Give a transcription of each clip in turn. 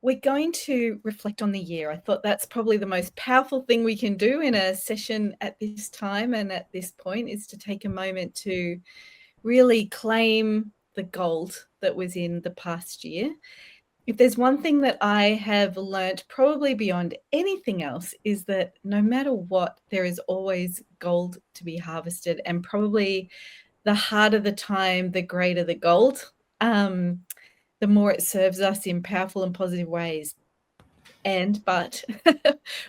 We're going to reflect on the year. I thought that's probably the most powerful thing we can do in a session at this time and at this point is to take a moment to really claim the gold that was in the past year. If there's one thing that I have learnt, probably beyond anything else, is that no matter what, there is always gold to be harvested, and probably the harder the time, the greater the gold. The more it serves us in powerful and positive ways. But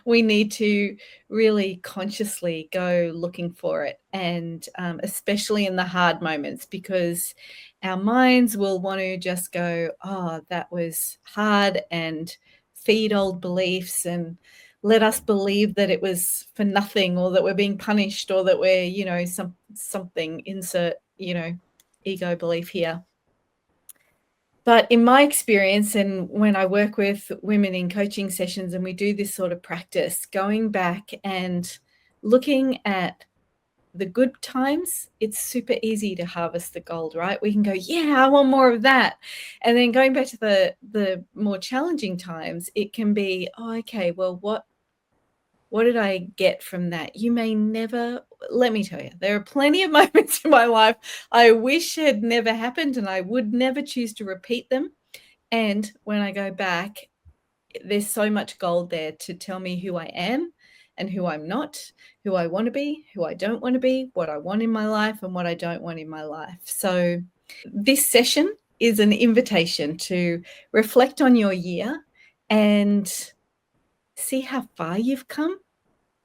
we need to really consciously go looking for it, and especially in the hard moments, because our minds will want to just go, oh, that was hard, and feed old beliefs and let us believe that it was for nothing, or that we're being punished, or that we're, something, insert, ego belief here. But in my experience, and when I work with women in coaching sessions and we do this sort of practice, going back and looking at the good times, it's super easy to harvest the gold, right? We can go, yeah, I want more of that. And then going back to the more challenging times, it can be, oh, okay, well, what did I get from that? You may never, let me tell you, there are plenty of moments in my life I wish had never happened, and I would never choose to repeat them. And when I go back, there's so much gold there to tell me who I am and who I'm not, who I want to be, who I don't want to be, what I want in my life and what I don't want in my life. So this session is an invitation to reflect on your year and see how far you've come,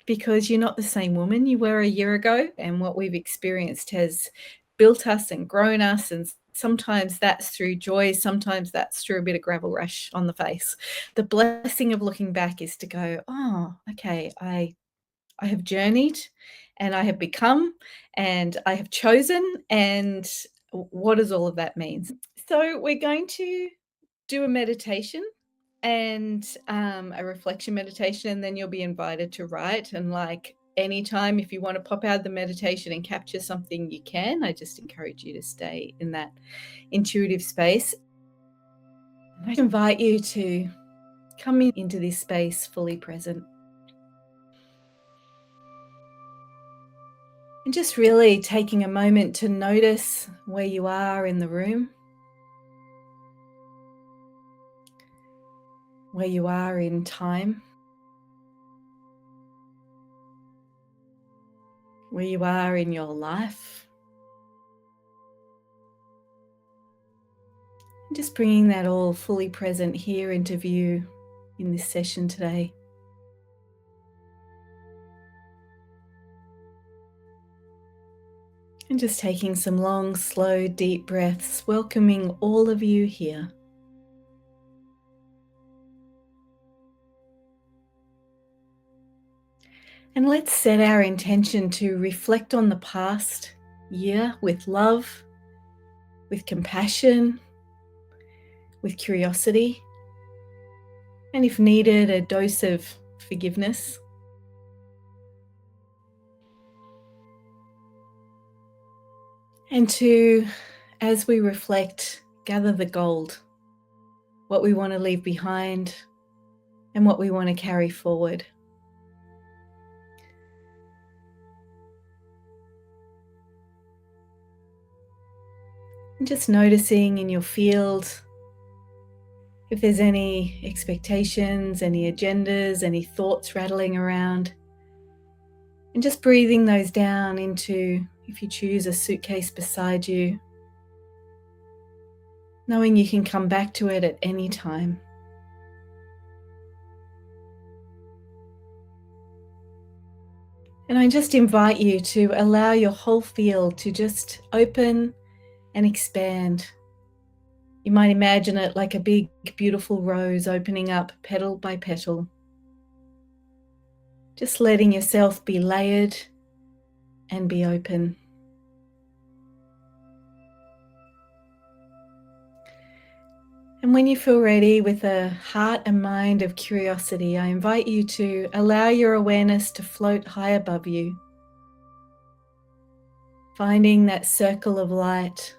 because you're not the same woman you were a year ago, and what we've experienced has built us and grown us, and sometimes that's through joy, sometimes that's through a bit of gravel rash on the face. The blessing of looking back is to go, oh, okay, I have journeyed, and I have become, and I have chosen, and what does all of that mean? So we're going to do a meditation, and a reflection meditation, and then you'll be invited to write. And like anytime, if you want to pop out of the meditation and capture something, you can. I just encourage you to stay in that intuitive space. I invite you to come into this space fully present, and just really taking a moment to notice where you are in the room, where you are in time, where you are in your life. And just bringing that all fully present here into view in this session today. And just taking some long, slow, deep breaths, welcoming all of you here. And let's set our intention to reflect on the past year with love, with compassion, with curiosity, and if needed, a dose of forgiveness. And to, as we reflect, gather the gold, what we want to leave behind and what we want to carry forward. And just noticing in your field if there's any expectations, any agendas, any thoughts rattling around. And just breathing those down into, if you choose, a suitcase beside you, knowing you can come back to it at any time. And I just invite you to allow your whole field to just open and expand. You might imagine it like a big, beautiful rose opening up petal by petal. Just letting yourself be layered and be open. And when you feel ready, with a heart and mind of curiosity, I invite you to allow your awareness to float high above you, finding that circle of light.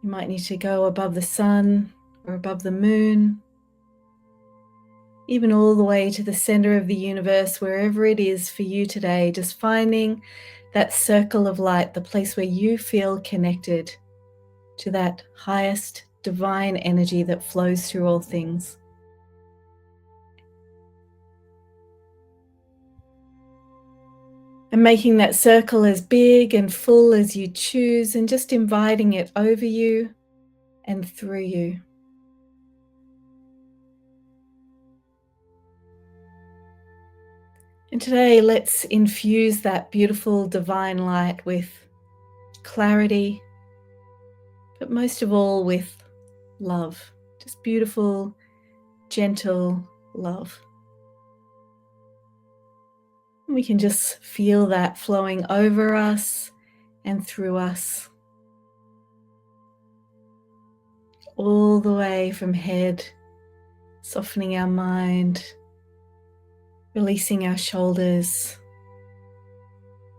You might need to go above the sun, or above the moon, even all the way to the center of the universe, wherever it is for you today, just finding that circle of light, the place where you feel connected to that highest divine energy that flows through all things. And making that circle as big and full as you choose, and just inviting it over you and through you. And today, let's infuse that beautiful divine light with clarity, but most of all with love. Just beautiful, gentle love. And we can just feel that flowing over us and through us, all the way from head, softening our mind, releasing our shoulders,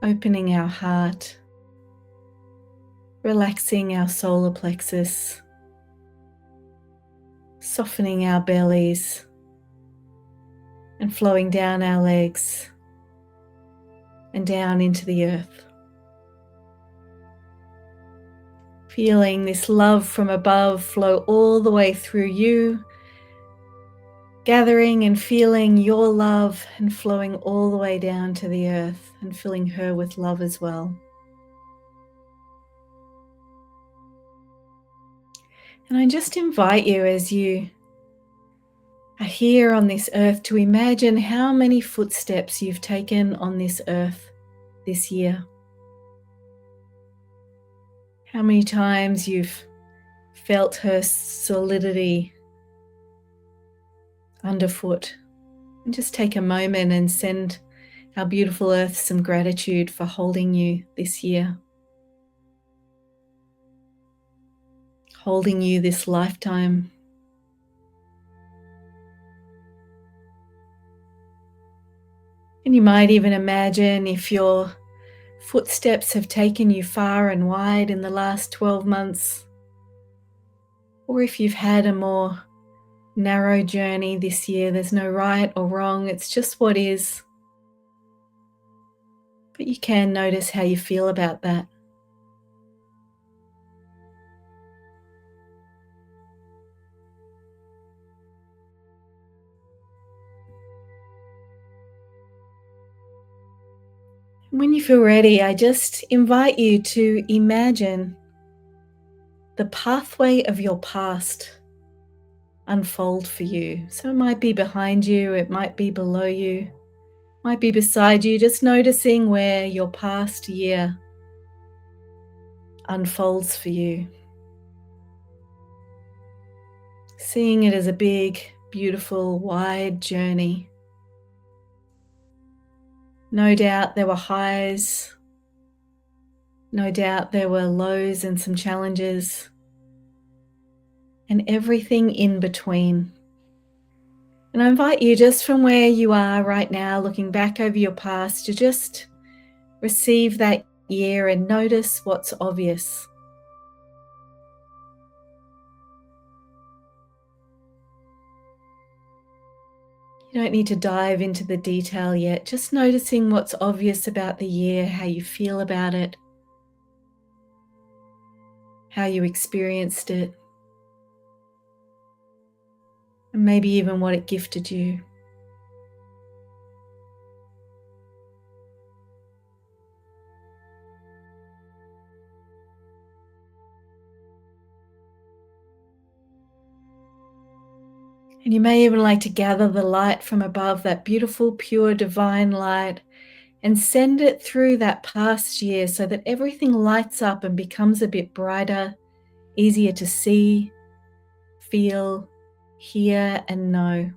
opening our heart, relaxing our solar plexus, softening our bellies, and flowing down our legs and down into the earth. Feeling this love from above flow all the way through you, gathering and feeling your love and flowing all the way down to the earth and filling her with love as well. And I just invite you, as you are here on this earth, to imagine how many footsteps you've taken on this earth this year. How many times you've felt her solidity underfoot. And just take a moment and send our beautiful earth some gratitude for holding you this year, holding you this lifetime. And you might even imagine if your footsteps have taken you far and wide in the last 12 months, or if you've had a more narrow journey this year. There's no right or wrong, it's just what is. But you can notice how you feel about that. And when you feel ready, I just invite you to imagine the pathway of your past unfold for you. So it might be behind you, it might be below you, might be beside you, just noticing where your past year unfolds for you. Seeing it as a big, beautiful, wide journey. No doubt there were highs, no doubt there were lows and some challenges, and everything in between. And I invite you, just from where you are right now, looking back over your past, to just receive that year and notice what's obvious. You don't need to dive into the detail yet, just noticing what's obvious about the year, how you feel about it, how you experienced it, and maybe even what it gifted you. And you may even like to gather the light from above, that beautiful, pure, divine light, and send it through that past year so that everything lights up and becomes a bit brighter, easier to see, feel, hear, and know.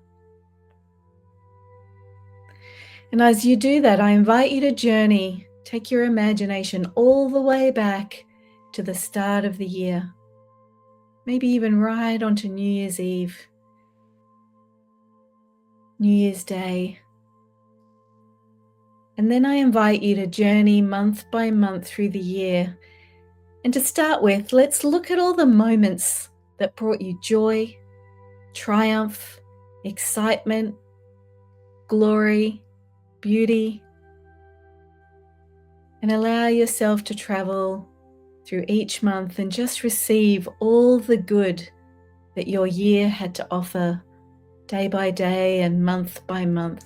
And as you do that, I invite you to journey, take your imagination all the way back to the start of the year, maybe even right onto New Year's Eve, New Year's Day. And then I invite you to journey month by month through the year. And to start with, let's look at all the moments that brought you joy, triumph, excitement, glory, beauty, and allow yourself to travel through each month and just receive all the good that your year had to offer, day by day and month by month.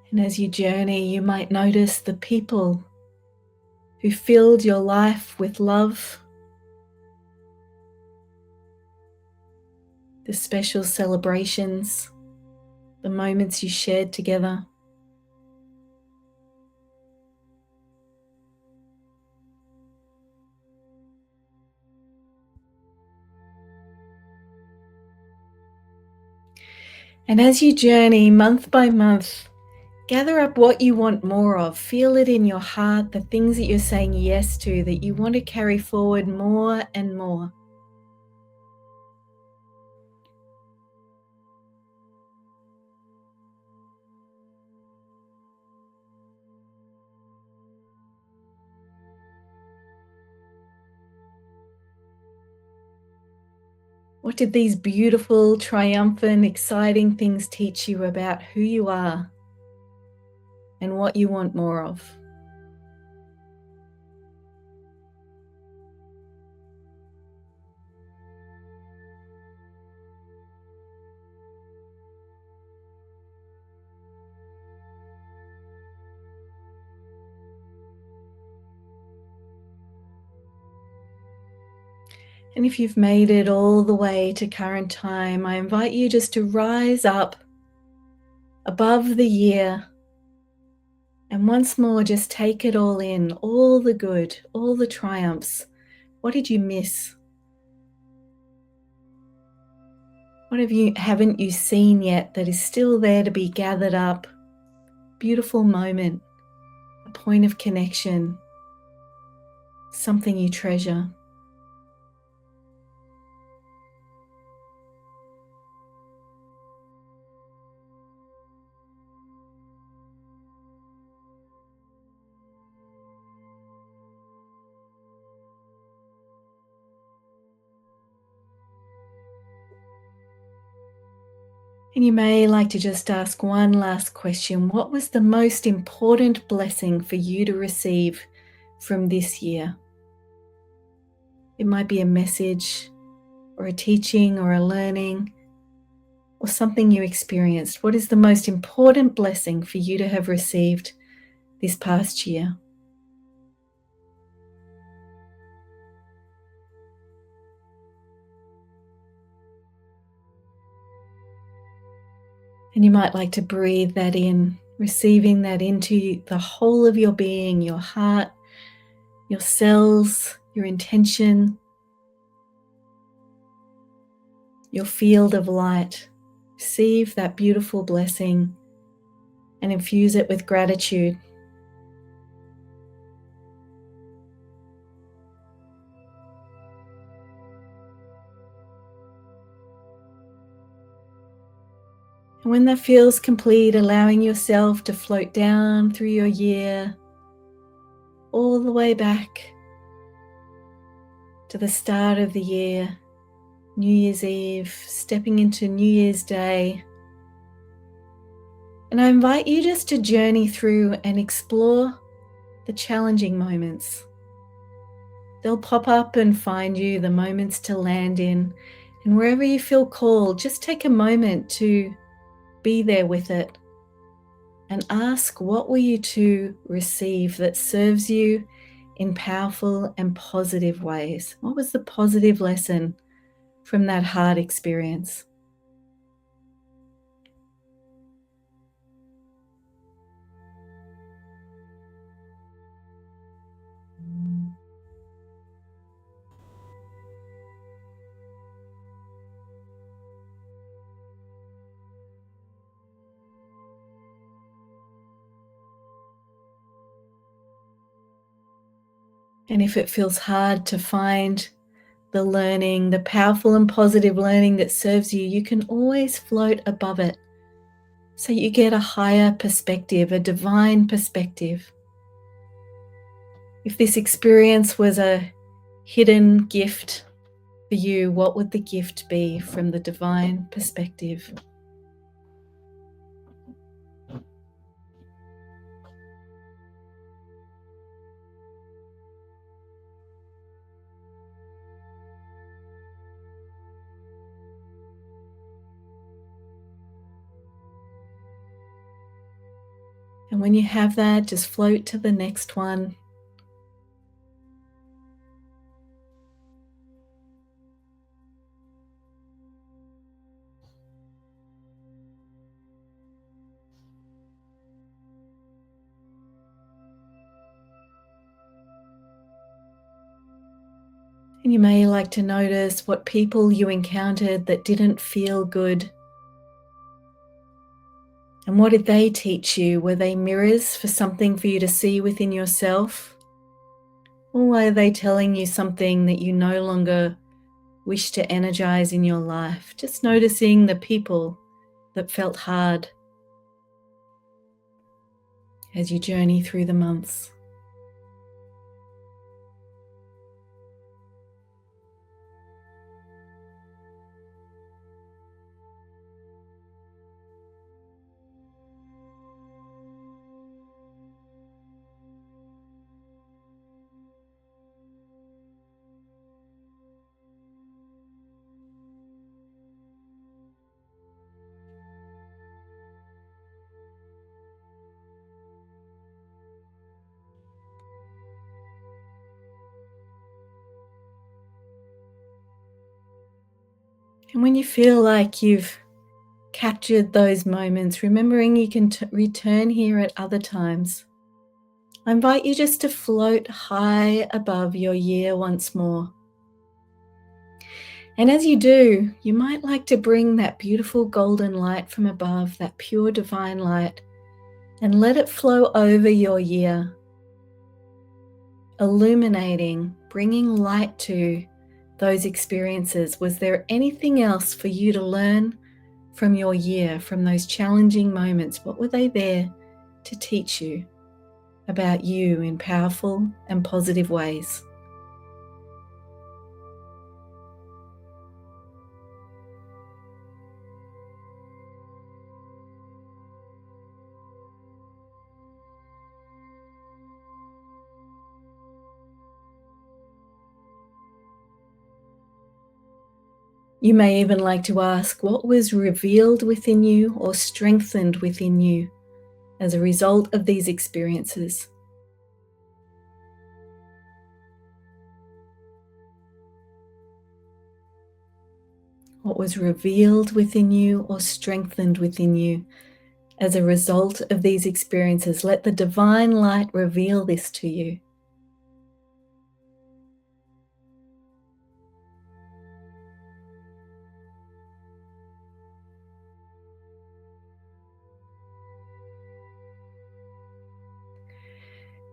And as you journey, you might notice the people who filled your life with love, the special celebrations, the moments you shared together. And as you journey month by month, gather up what you want more of. Feel it in your heart, the things that you're saying yes to, that you want to carry forward more and more. What did these beautiful, triumphant, exciting things teach you about who you are and what you want more of? And if you've made it all the way to current time, I invite you just to rise up above the year and once more just take it all in, all the good, all the triumphs. What did you miss? What haven't you seen yet that is still there to be gathered up? Beautiful moment, a point of connection, something you treasure. And you may like to just ask one last question. What was the most important blessing for you to receive from this year? It might be a message or a teaching or a learning or something you experienced. What is the most important blessing for you to have received this past year? And you might like to breathe that in, receiving that into the whole of your being, your heart, your cells, your intention, your field of light. Receive that beautiful blessing and infuse it with gratitude. And when that feels complete, allowing yourself to float down through your year, all the way back to the start of the year, New Year's Eve, stepping into New Year's Day. And I invite you just to journey through and explore the challenging moments. They'll pop up and find you, the moments to land in. And wherever you feel called, just take a moment to be there with it and ask, what were you to receive that serves you in powerful and positive ways? What was the positive lesson from that hard experience? And if it feels hard to find the learning, the powerful and positive learning that serves you, you can always float above it. So you get a higher perspective, a divine perspective. If this experience was a hidden gift for you, what would the gift be from the divine perspective? And when you have that, just float to the next one. And you may like to notice what people you encountered that didn't feel good. And what did they teach you? Were they mirrors for something for you to see within yourself? Or were they telling you something that you no longer wish to energize in your life? Just noticing the people that felt hard as you journey through the months. And when you feel like you've captured those moments, remembering you can return here at other times, I invite you just to float high above your year once more. And as you do, you might like to bring that beautiful golden light from above, that pure divine light, and let it flow over your year, illuminating, bringing light to those experiences. Was there anything else for you to learn from your year, from those challenging moments? What were they there to teach you about you in powerful and positive ways? You may even like to ask, what was revealed within you or strengthened within you as a result of these experiences? What was revealed within you or strengthened within you as a result of these experiences? Let the divine light reveal this to you.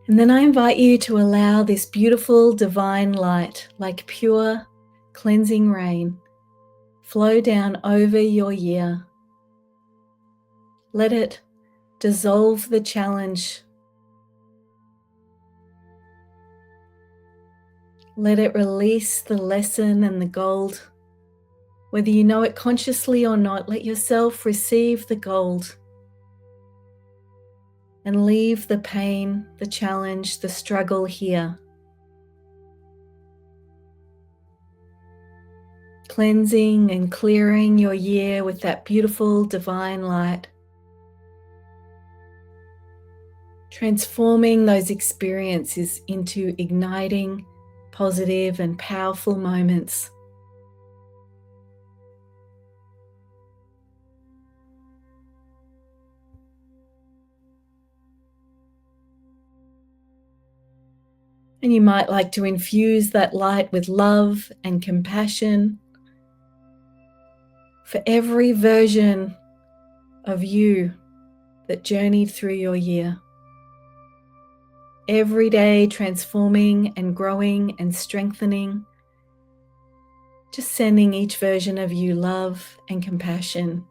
And then I invite you to allow this beautiful divine light, like pure cleansing rain, flow down over your year. Let it dissolve the challenge. Let it release the lesson and the gold. Whether you know it consciously or not, let yourself receive the gold and leave the pain, the challenge, the struggle here. Cleansing and clearing your year with that beautiful divine light. Transforming those experiences into igniting, positive and powerful moments. And you might like to infuse that light with love and compassion for every version of you that journeyed through your year. every day transforming and growing and strengthening. Just sending each version of you love and compassion.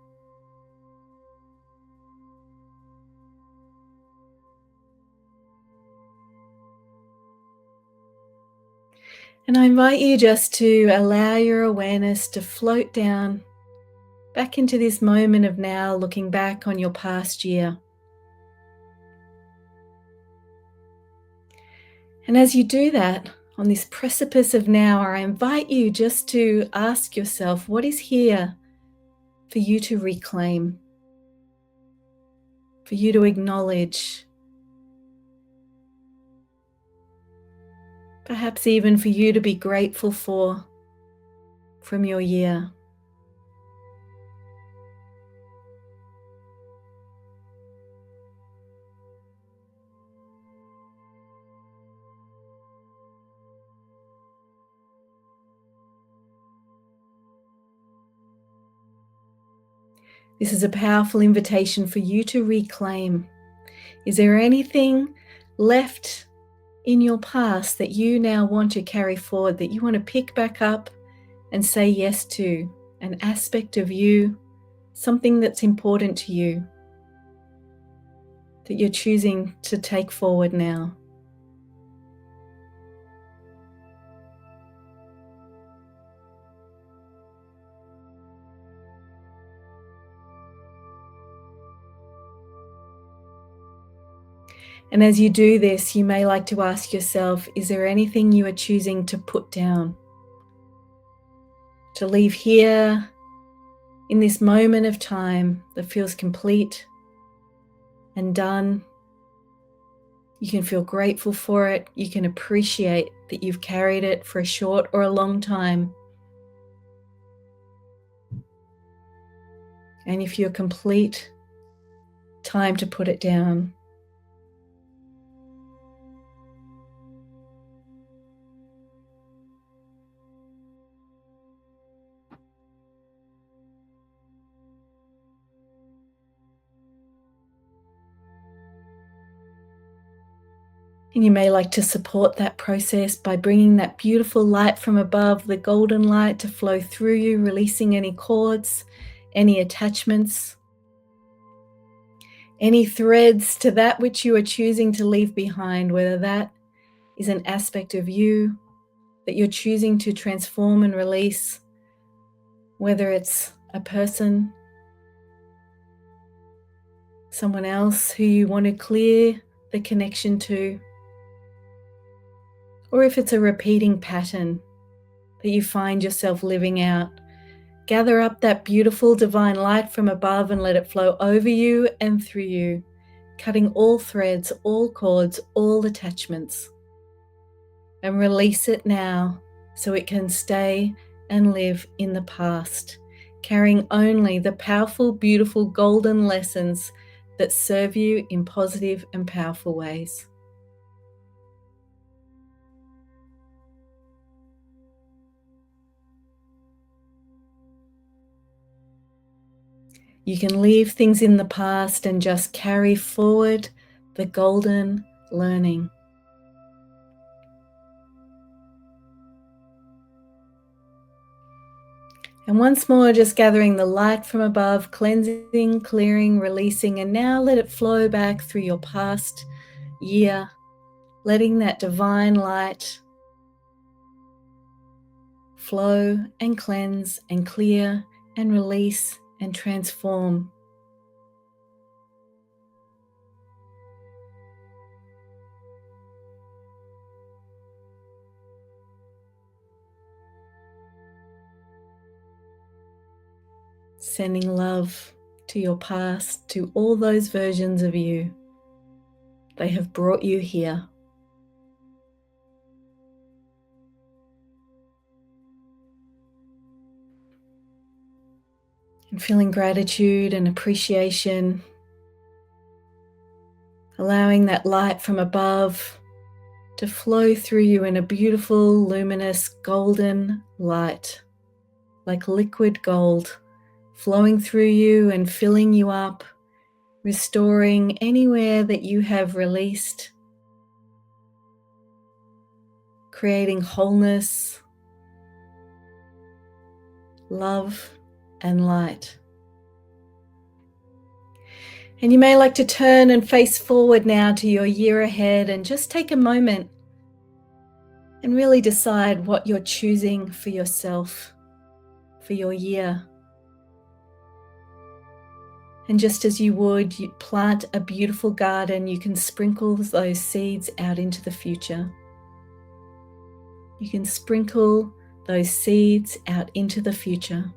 And I invite you just to allow your awareness to float down back into this moment of now, looking back on your past year. And as you do that, on this precipice of now, I invite you just to ask yourself, what is here for you to reclaim, for you to acknowledge, perhaps even for you to be grateful for from your year. This is a powerful invitation for you to reclaim. Is there anything left in your past that you now want to carry forward, that you want to pick back up and say yes to? An aspect of you, something that's important to you, that you're choosing to take forward now. And as you do this, you may like to ask yourself, is there anything you are choosing to put down? To leave here in this moment of time that feels complete and done. You can feel grateful for it. You can appreciate that you've carried it for a short or a long time. And if you're complete, time to put it down. And you may like to support that process by bringing that beautiful light from above, the golden light, to flow through you, releasing any cords, any attachments, any threads to that which you are choosing to leave behind, whether that is an aspect of you that you're choosing to transform and release, whether it's a person, someone else who you want to clear the connection to, or if it's a repeating pattern that you find yourself living out. Gather up that beautiful divine light from above and let it flow over you and through you, cutting all threads, all cords, all attachments. And release it now so it can stay and live in the past, carrying only the powerful, beautiful, golden lessons that serve you in positive and powerful ways. You can leave things in the past and just carry forward the golden learning. And once more, just gathering the light from above, cleansing, clearing, releasing, and now let it flow back through your past year, letting that divine light flow and cleanse and clear and release and transform. Sending love to your past, to all those versions of you. They have brought you here. And feeling gratitude and appreciation, allowing that light from above to flow through you in a beautiful, luminous, golden light, like liquid gold, flowing through you and filling you up, restoring anywhere that you have released creating wholeness, love, and light. And you may like to turn and face forward now to your year ahead and just take a moment and really decide what you're choosing for yourself, for your year. And just as you would, you plant a beautiful garden, you can sprinkle those seeds out into the future. You can sprinkle those seeds out into the future.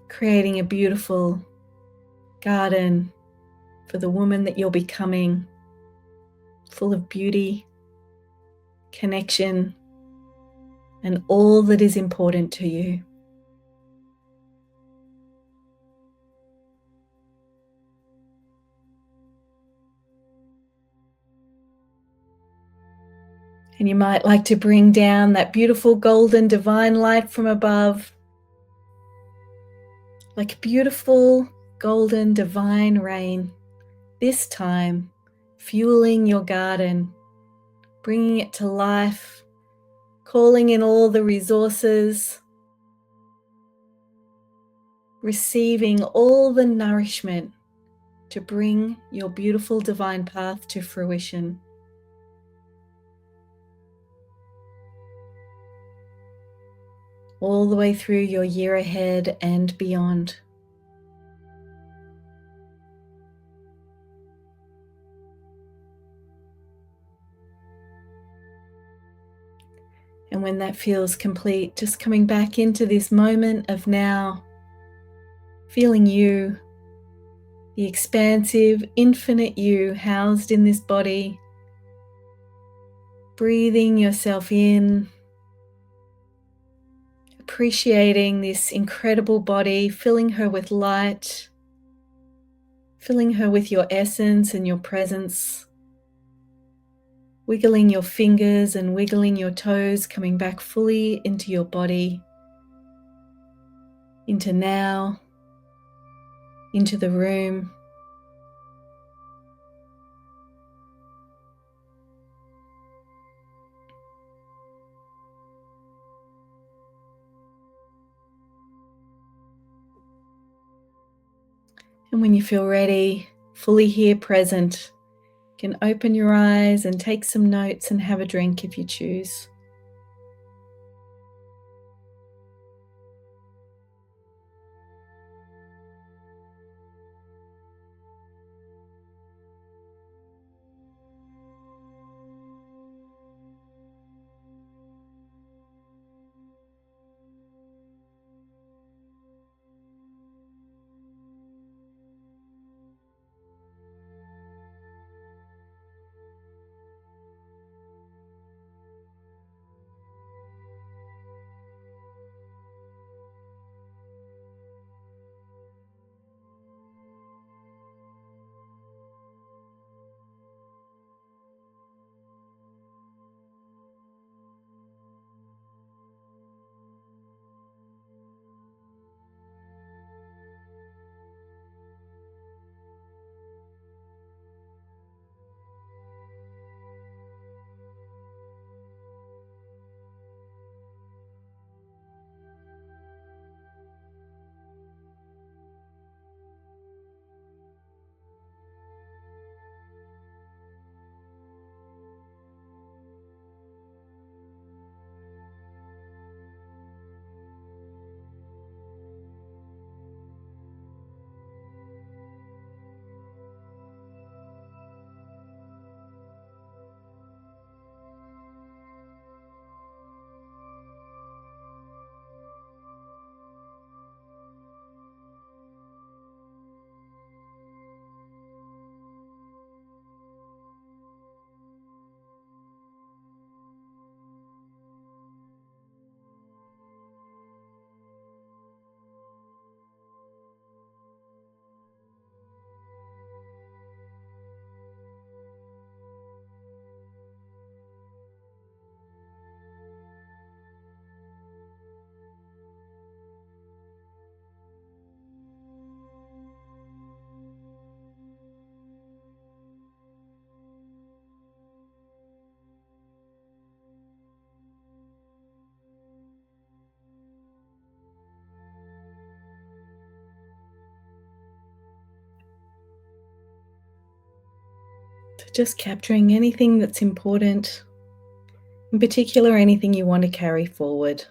Creating a beautiful garden for the woman that you're becoming, full of beauty, connection, and all that is important to you. And you might like to bring down that beautiful golden divine light from above, like beautiful golden divine rain, this time fueling your garden, bringing it to life, calling in all the resources, receiving all the nourishment to bring your beautiful divine path to fruition. All the way through your year ahead and beyond. And when that feels complete, just coming back into this moment of now, feeling you, the expansive, infinite you housed in this body, breathing yourself in, appreciating this incredible body, filling her with light, filling her with your essence and your presence, wiggling your fingers and wiggling your toes, coming back fully into your body, into now, into the room. And when you feel ready, fully here, present, you can open your eyes and take some notes and have a drink if you choose. Just capturing anything that's important, in particular, anything you want to carry forward.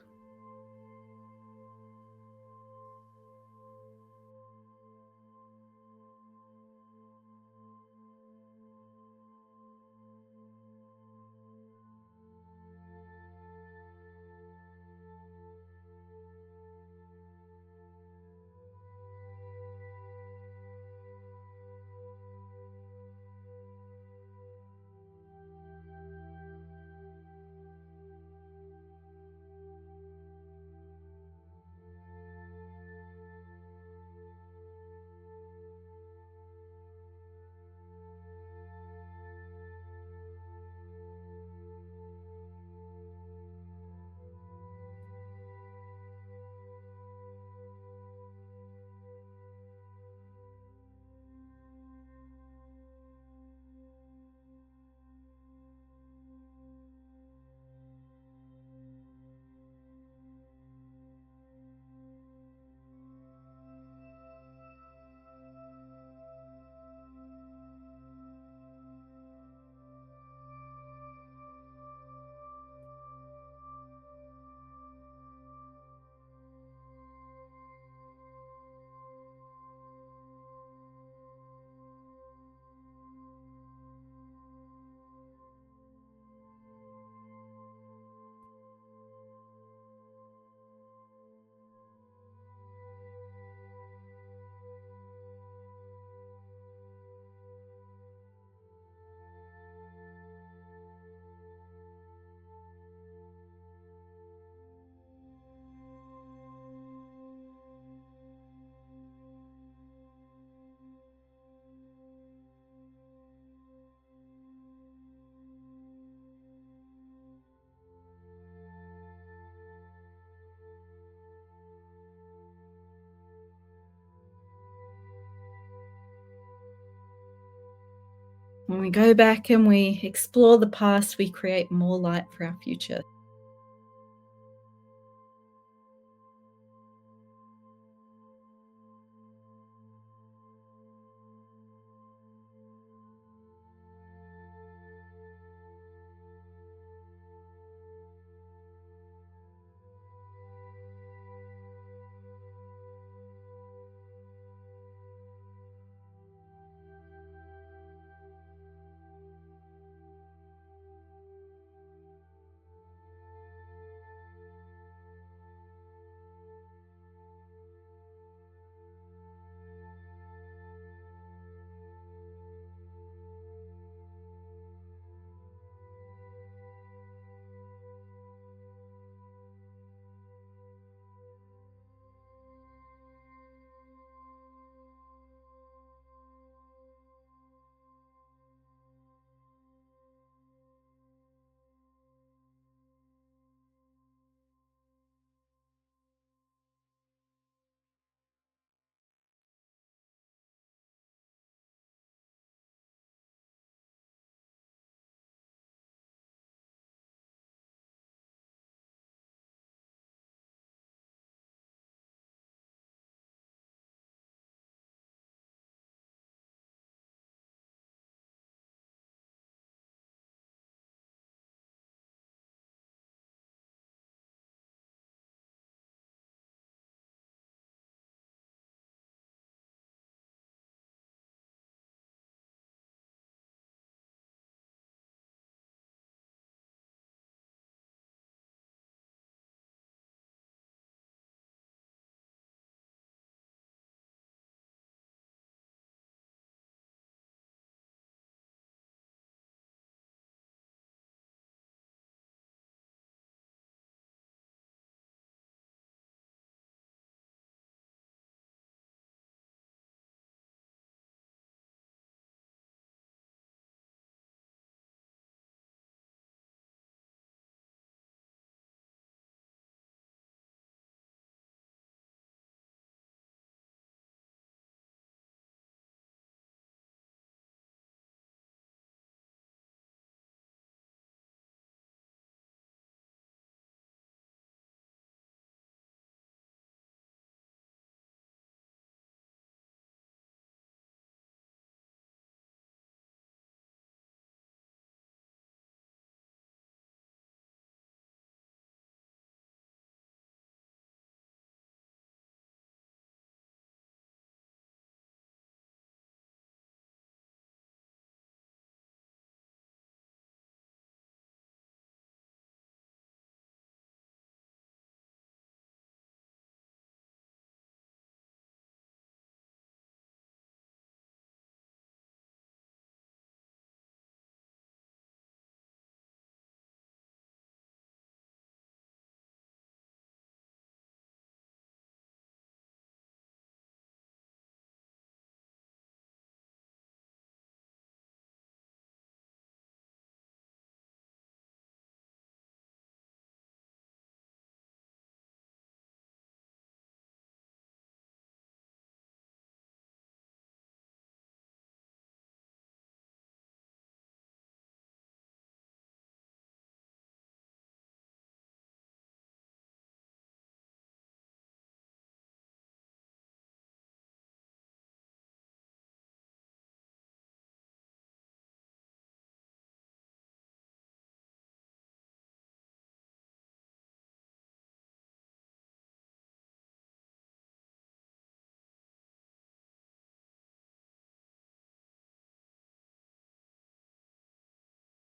When we go back and we explore the past, we create more light for our future.